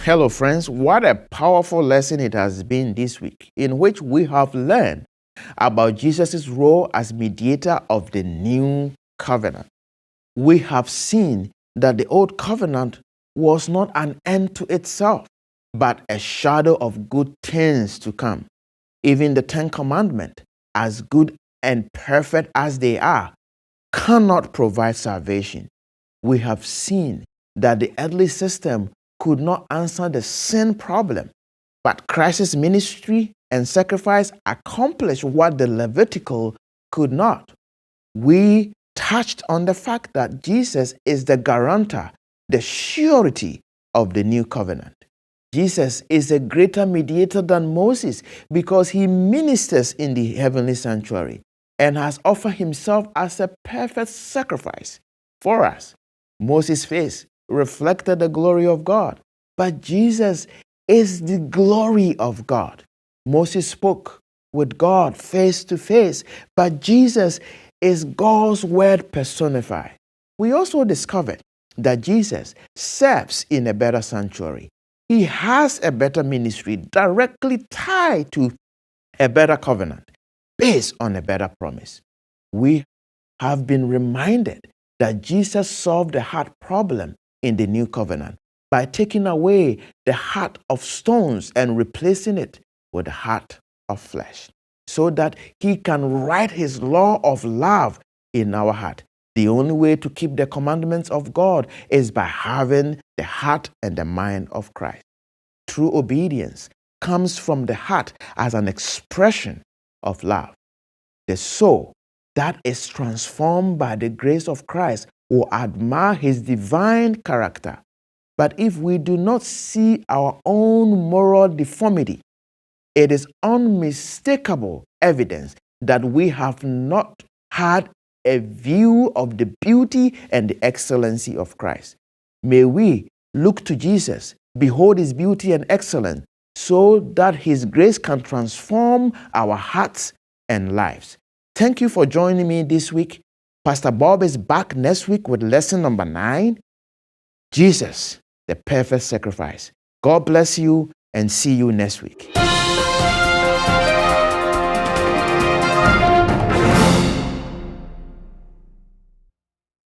Hello, friends. What a powerful lesson it has been this week, in which we have learned about Jesus' role as mediator of the new covenant. We have seen that the old covenant was not an end to itself, but a shadow of good things to come. Even the Ten Commandments, as good and perfect as they are, cannot provide salvation. We have seen that the earthly system could not answer the sin problem, but Christ's ministry and sacrifice accomplished what the Levitical could not. We touched on the fact that Jesus is the guarantor, the surety of the new covenant. Jesus is a greater mediator than Moses because he ministers in the heavenly sanctuary and has offered himself as a perfect sacrifice for us. Moses' face reflected the glory of God, but Jesus is the glory of God. Moses spoke with God face to face, but Jesus is God's word personified. We also discovered that Jesus serves in a better sanctuary. He has a better ministry directly tied to a better covenant based on a better promise. We have been reminded that Jesus solved the heart problem in the new covenant by taking away the heart of stones and replacing it with the heart of flesh, so that he can write his law of love in our heart. The only way to keep the commandments of God is by having the heart and the mind of Christ. True obedience comes from the heart as an expression of love. The soul that is transformed by the grace of Christ will admire his divine character. But if we do not see our own moral deformity, it is unmistakable evidence that we have not had a view of the beauty and the excellency of Christ. May we look to Jesus, behold his beauty and excellence, so that his grace can transform our hearts and lives. Thank you for joining me this week. Pastor Bob is back next week with lesson number 9, Jesus, the perfect sacrifice. God bless you and see you next week.